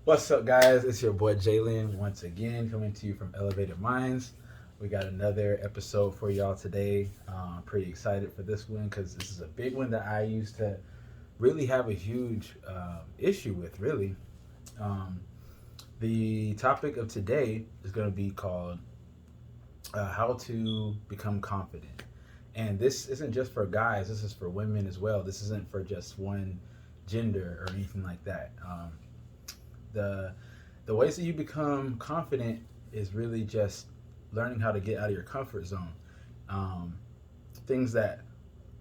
What's up, guys? It's your boy Jalen once again coming to you from Elevated Minds. We got another episode for y'all today. Pretty excited for this one because this is a big one that I used to really have a huge issue with, really. Um, the topic of today is going to be called How to Become Confident. And this isn't just for guys, this is for women as well. This isn't for just one gender or anything like that. The the ways that you become confident is really just learning how to get out of your comfort zone. Um, Things that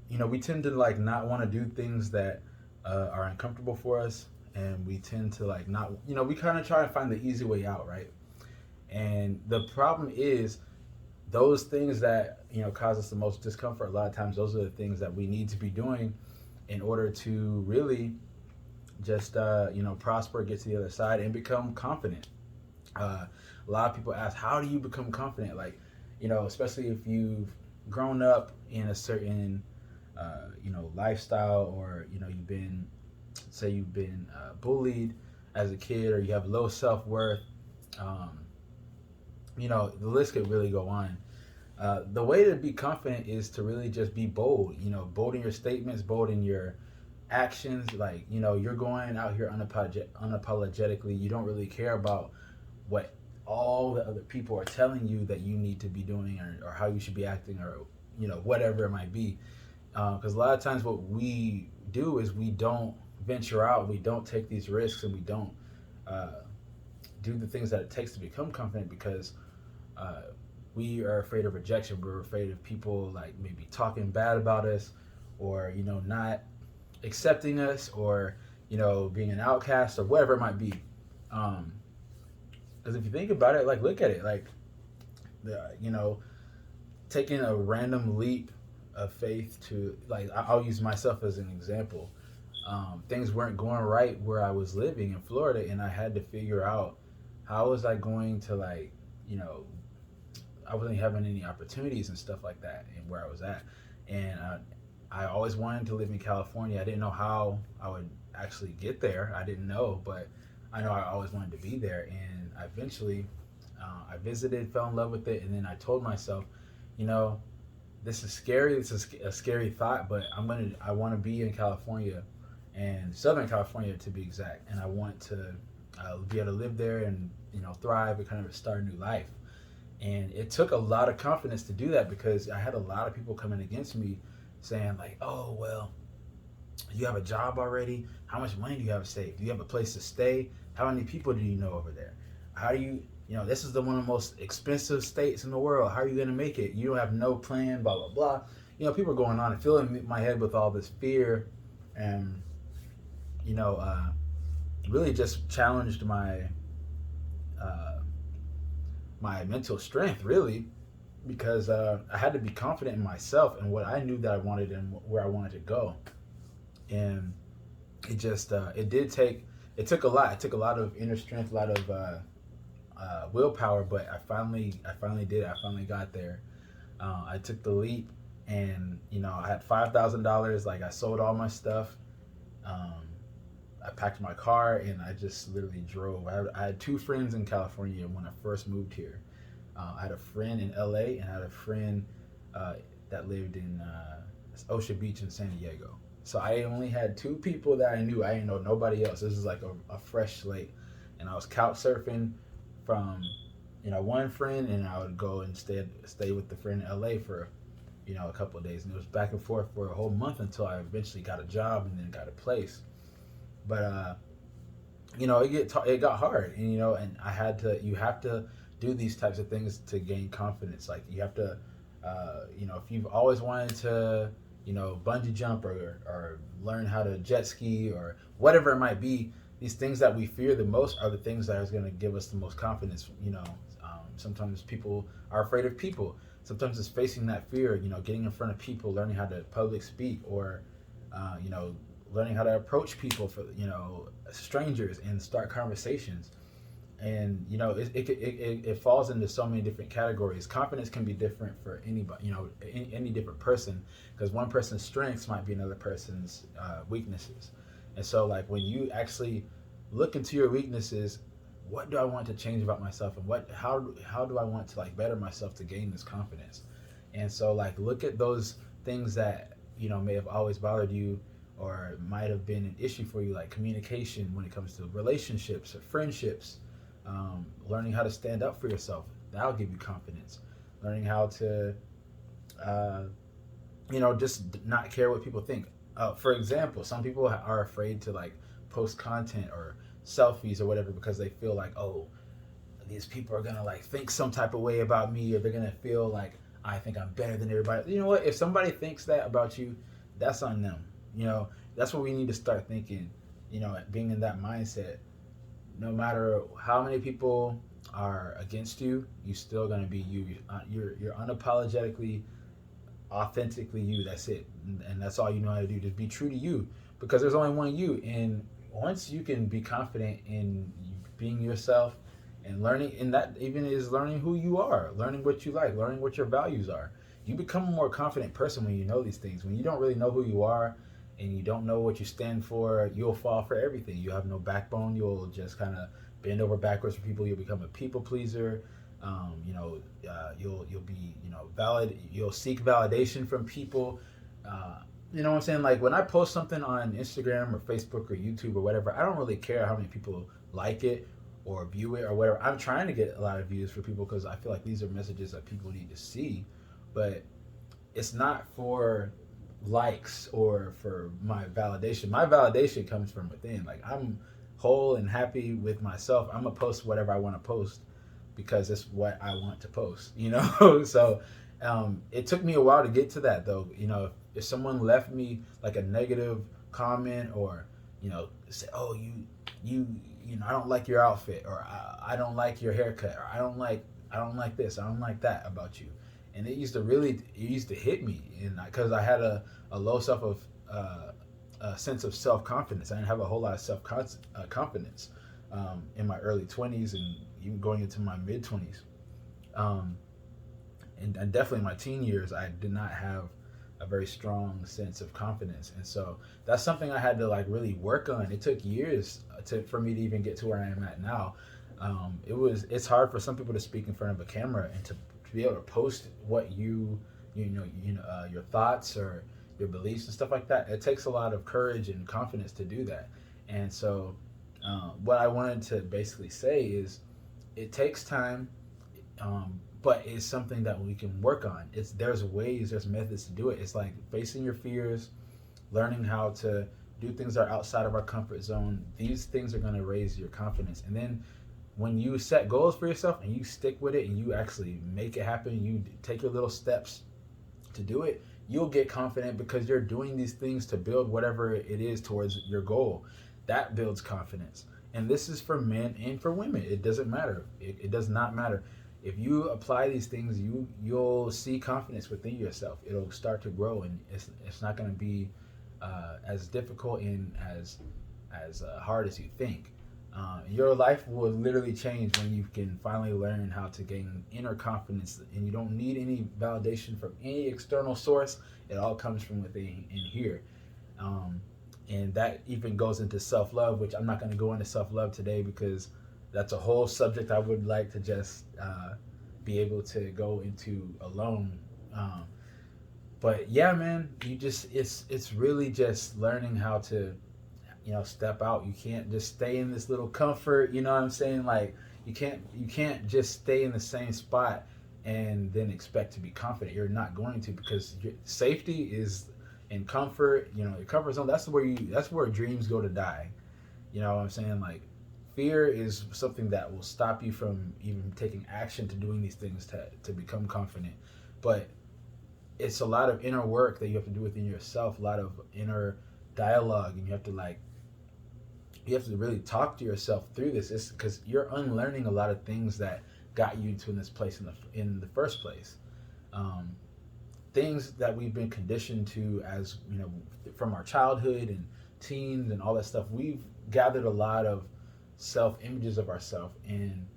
we tend to like not want to do things that are uncomfortable for us, and we tend to like not we kind of try to find the easy way out, right? And the problem is those things that cause us the most discomfort. A lot of times, those are the things that we need to be doing in order to really just prosper, get to the other side, and become confident. A lot of people ask, how do you become confident? Like, especially if you've grown up in a certain lifestyle, or you've been bullied as a kid, or you have low self-worth. um, the list could really go on. The way to be confident is to really just be bold. Bold in your statements, bold in your actions. Like, you're going out here unapologetically. You don't really care about what all the other people are telling you that you need to be doing, or how you should be acting, or whatever it might be. Because a lot of times what we do is we don't venture out, we don't take these risks, and we don't uh, do the things that it takes to become confident, because uh, we are afraid of rejection. We're afraid of people like maybe talking bad about us, or not accepting us, or being an outcast, or whatever it might be. Because if you think about it, like, look at it, like, the taking a random leap of faith to, like, I'll use myself as an example. Things weren't going right where I was living in Florida, and I had to figure out how was I going to, like, you know I wasn't having any opportunities and stuff like that, and where I was at. And I always wanted to live in California. I didn't know how I would actually get there. I didn't know, but I know I always wanted to be there. And I eventually, I visited, fell in love with it, and then I told myself, you know, this is scary. This is a scary thought, but I want to be in California, and Southern California to be exact. And I want to be able to live there and thrive and kind of start a new life. And it took a lot of confidence to do that, because I had a lot of people coming against me saying, like, oh, well, you have a job already? How much money do you have saved? Do you have a place to stay? How many people do you know over there? How do this is one of the most expensive states in the world. How are you going to make it? You don't have no plan, blah, blah, blah. People are going on and filling my head with all this fear, and, you know, uh, really just challenged uh, my mental strength, really, because I had to be confident in myself and what I knew that I wanted and where I wanted to go. And it just it took a lot. It took a lot of inner strength, a lot of willpower, but I finally did it. I finally got there. I took the leap, and I had $5,000. Like, I sold all my stuff. Um, I packed my car, and I just literally drove. I had two friends in California when I first moved here. I had a friend in LA, and I had a friend uh, that lived in Ocean Beach in San Diego. So I only had two people that I knew. I didn't know nobody else. This is like a fresh slate. And I was couch surfing from one friend, and I would go and stay with the friend in LA for a couple of days. And it was back and forth for a whole month until I eventually got a job and then got a place. But it got hard, and I had to. You have to do these types of things to gain confidence. Like, you have to, if you've always wanted to, bungee jump, or learn how to jet ski, or whatever it might be. These things that we fear the most are the things that are going to give us the most confidence. Sometimes people are afraid of people. Sometimes it's facing that fear. Getting in front of people, learning how to public speak, or learning how to approach people, for strangers, and start conversations. And it falls into so many different categories. Confidence can be different for anybody, any different person, because one person's strengths might be another person's weaknesses. And so, like, when you actually look into your weaknesses. What do I want to change about myself, and how do I want to like better myself to gain this confidence? And so like look at those things that may have always bothered you or might have been an issue for you, like communication when it comes to relationships or friendships. Learning how to stand up for yourself, that'll give you confidence. Learning how to uh, just not care what people think. For example, some people are afraid to like post content or selfies or whatever because they feel like, oh, these people are gonna like think some type of way about me, or they're gonna feel like I think I'm better than everybody. You know what? If somebody thinks that about you, that's on them. That's what we need to start thinking. Being in that mindset. No matter how many people are against you, you're still gonna be you. You're unapologetically, authentically you. That's it, and that's all you know how to do. Just be true to you, because there's only one you. And once you can be confident in being yourself and learning, and that even is learning who you are, learning what you like, learning what your values are. You become a more confident person when you know these things. When you don't really know who you are and you don't know what you stand for, you'll fall for everything. You have no backbone. You'll just kind of bend over backwards for people. You'll become a people pleaser. You'll be valid. You'll seek validation from people. You know what I'm saying? Like when I post something on Instagram or Facebook or YouTube or whatever, I don't really care how many people like it or view it or whatever. I'm trying to get a lot of views for people because I feel like these are messages that people need to see, but it's not for likes or for my validation. My validation comes from within. Like I'm whole and happy with myself. I'm gonna post whatever I want to post because it's what I want to post. So it took me a while to get to that though. If someone left me like a negative comment or say, oh, I don't like your outfit, or I don't like your haircut, or I don't like this, I don't like that about you. And it used to hit me, and because I had a low a sense of self confidence. I didn't have a whole lot of self confidence in my early 20s and even going into my mid 20s, and definitely in my teen years, I did not have a very strong sense of confidence. And so that's something I had to like really work on. It took years for me to even get to where I am at now. It's hard for some people to speak in front of a camera and to be able to post what your thoughts or your beliefs and stuff like that. It takes a lot of courage and confidence to do that. And so what I wanted to basically say is it takes time, but it's something that we can work on. There's methods to do it. It's like facing your fears, learning how to do things that are outside of our comfort zone. These things are going to raise your confidence. And then when you set goals for yourself and you stick with it and you actually make it happen, you take your little steps to do it, you'll get confident because you're doing these things to build whatever it is towards your goal. That builds confidence. And this is for men and for women. It doesn't matter. It does not matter. If you apply these things, you'll see confidence within yourself. It'll start to grow, and it's not going to be as difficult and as hard as you think. Your life will literally change when you can finally learn how to gain inner confidence, and you don't need any validation from any external source. It all comes from within in here. And that even goes into self-love, which I'm not going to go into self-love today because that's a whole subject I would like to just be able to go into alone. But yeah, man, it's really just learning how to step out. You can't just stay in this little comfort. You know what I'm saying? Like you can't just stay in the same spot and then expect to be confident. You're not going to, because safety is in comfort. Your comfort zone. That's where dreams go to die. You know what I'm saying? Like fear is something that will stop you from even taking action to doing these things to become confident. But it's a lot of inner work that you have to do within yourself, a lot of inner dialogue, and you have to really talk to yourself through this. It's because you're unlearning a lot of things that got you to this place in the first place. Things that we've been conditioned to as from our childhood and teens and all that stuff. We've gathered a lot of self images of ourselves, and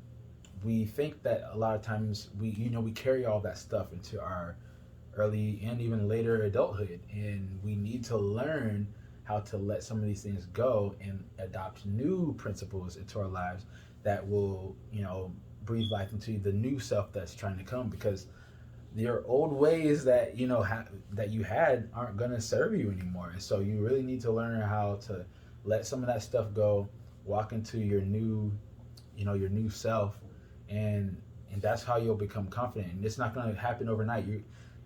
we think that a lot of times we carry all that stuff into our early and even later adulthood, and we need to learn how to let some of these things go and adopt new principles into our lives that will, breathe life into the new self that's trying to come, because your old ways that that you had aren't going to serve you anymore. And so you really need to learn how to let some of that stuff go, walk into your new, your new self, and that's how you'll become confident. And it's not going to happen overnight.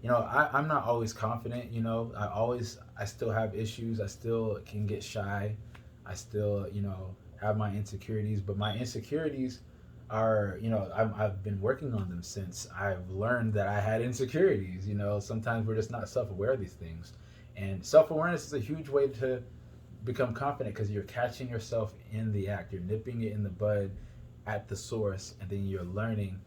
I'm not always confident. I still have issues. I still can get shy. I still have my insecurities, but my insecurities are, I've been working on them since I've learned that I had insecurities. Sometimes we're just not self-aware of these things, and self-awareness is a huge way to become confident, because you're catching yourself in the act, you're nipping it in the bud at the source, and then you're learning.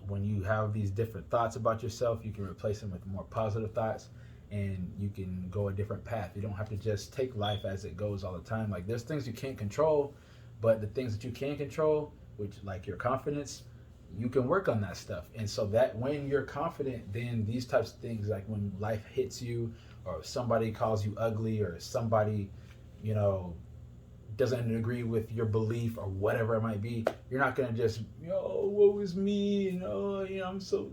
When you have these different thoughts about yourself, you can replace them with more positive thoughts, and you can go a different path. You don't have to just take life as it goes all the time. Like, there's things you can't control, but the things that you can control, which, like your confidence, you can work on that stuff. And so that when you're confident, then these types of things, like when life hits you, or somebody calls you ugly, or somebody, doesn't agree with your belief, or whatever it might be, you're not gonna just, woe is me, I'm so,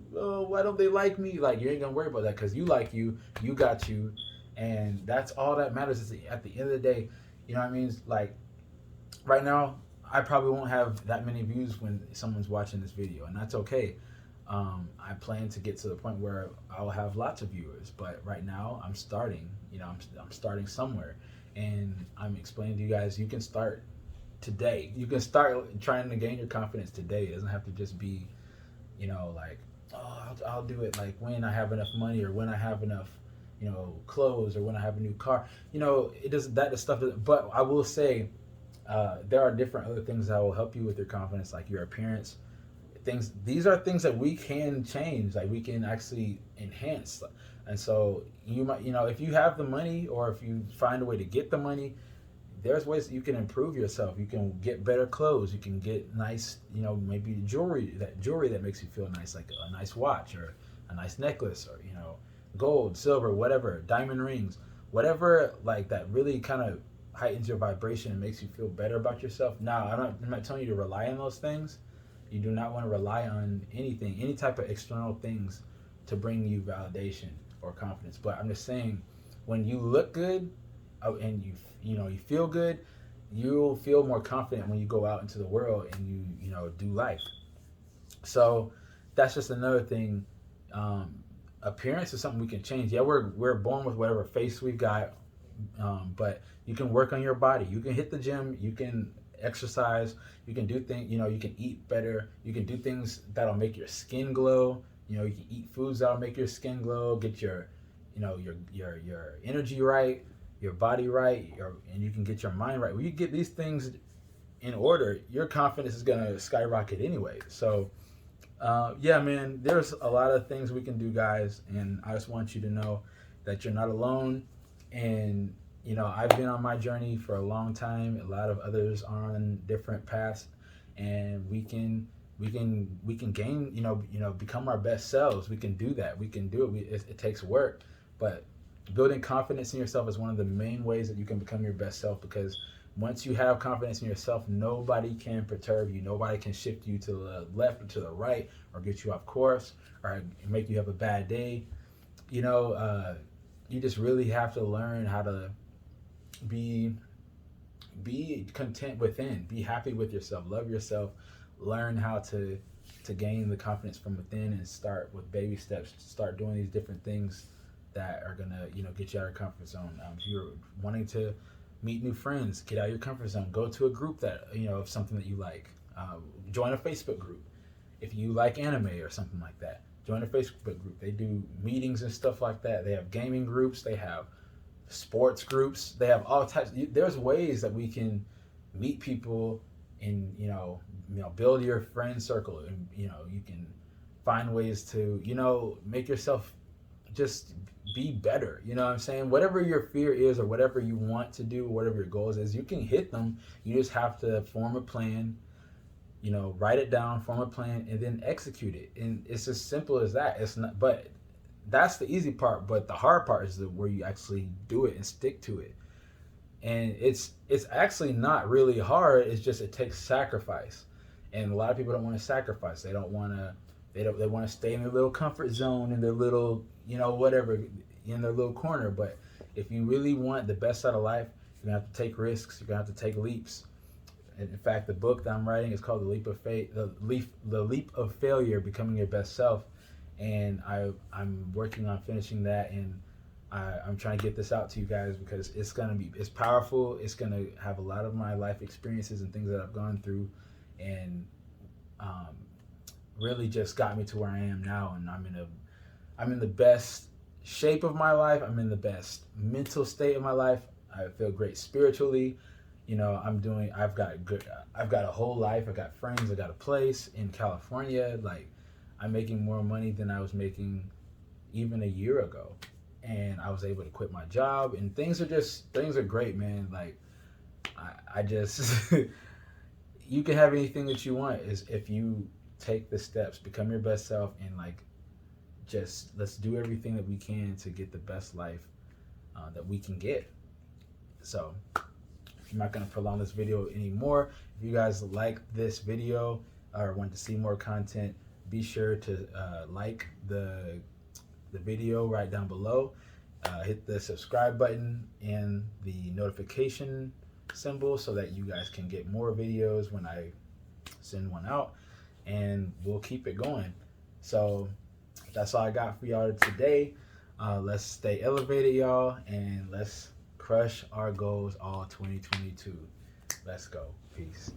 why don't they like me? Like, you ain't gonna worry about that, because you like you got you, and that's all that matters. Is at the end of the day, what I mean? Like, right now, I probably won't have that many views when someone's watching this video, and that's okay. I plan to get to the point where I'll have lots of viewers, but right now I'm starting. I'm starting somewhere, and I'm explaining to you guys, you can start today. You can start trying to gain your confidence today. It doesn't have to just be, like, I'll do it like when I have enough money, or when I have enough, clothes, or when I have a new car. It doesn't, that stuff doesn't, but I will say, there are different other things that will help you with your confidence, like your appearance. These are things that we can change, like we can actually enhance. And so you might, if you have the money, or if you find a way to get the money, there's ways that you can improve yourself. You can get better clothes. You can get nice, maybe jewelry that makes you feel nice, like a nice watch, or a nice necklace, or gold, silver, whatever, diamond rings, whatever, like that really kind of heightens your vibration and makes you feel better about yourself. Now, I'm not telling you to rely on those things. You do not want to rely on anything, any type of external things to bring you validation or confidence. But I'm just saying, when you look good, and you feel good, you'll feel more confident when you go out into the world and you do life. So that's just another thing. Appearance is something we can change. Yeah, we're born with whatever face we've got, but you can work on your body. You can hit the gym. You can exercise. You can do things. You can eat better. You can do things that'll make your skin glow. You can eat foods that'll make your skin glow. Get your energy right, your body right, and you can get your mind right. When you get these things in order, your confidence is gonna skyrocket anyway. So, yeah, man, there's a lot of things we can do, guys, and I just want you to know that you're not alone. And I've been on my journey for a long time. A lot of others are on different paths, and we can gain, become our best selves. We can do that. We can do it. It takes work, but building confidence in yourself is one of the main ways that you can become your best self, because once you have confidence in yourself, nobody can perturb you. Nobody can shift you to the left or to the right, or get you off course, or make you have a bad day. You just really have to learn how to be content within, be happy with yourself, love yourself, learn how to gain the confidence from within, and start with baby steps. Start doing these different things that are gonna get you out of your comfort zone. If you're wanting to meet new friends, get out of your comfort zone. Go to a group that of something that you like. Join a Facebook group. If you like anime or something like that, join a Facebook group. They do meetings and stuff like that. They have gaming groups. They have sports groups. They have all types. There's ways that we can meet people and build your friend circle, and you can find ways to make yourself just be better. You know what I'm saying? Whatever your fear is, or whatever you want to do, whatever your goals is, you can hit them. You just have to form a plan, write it down, form a plan, and then execute it. And it's as simple as that. It's not, but that's the easy part, but the hard part is where you actually do it and stick to it. And it's actually not really hard. It's just it takes sacrifice, and a lot of people don't want to sacrifice. They don't want to. They want to stay in their little comfort zone, in their little, whatever, in their little corner. But if you really want the best out of life, you're gonna have to take risks. You're gonna have to take leaps. And in fact, the book that I'm writing is called The Leap of Faith, the Leap of Failure: Becoming Your Best Self. And I'm working on finishing that, and I'm trying to get this out to you guys because it's powerful. It's gonna have a lot of my life experiences and things that I've gone through, and um, really just got me to where I am now. And I'm in the best shape of my life. I'm in the best mental state of my life. I feel great spiritually. I've got a whole life. I got friends. I got a place in California. Like, I'm making more money than I was making even a year ago. And I was able to quit my job, and things are great, man. Like, I just, you can have anything that you want is if you take the steps, become your best self, and like, just let's do everything that we can to get the best life that we can get. So I'm not going to prolong this video anymore. If you guys like this video or want to see more content, be sure to like the video right down below. Hit the subscribe button and the notification symbol so that you guys can get more videos when I send one out, and we'll keep it going. So that's all I got for y'all today. Let's stay elevated, y'all, and let's crush our goals all 2022. Let's go. Peace.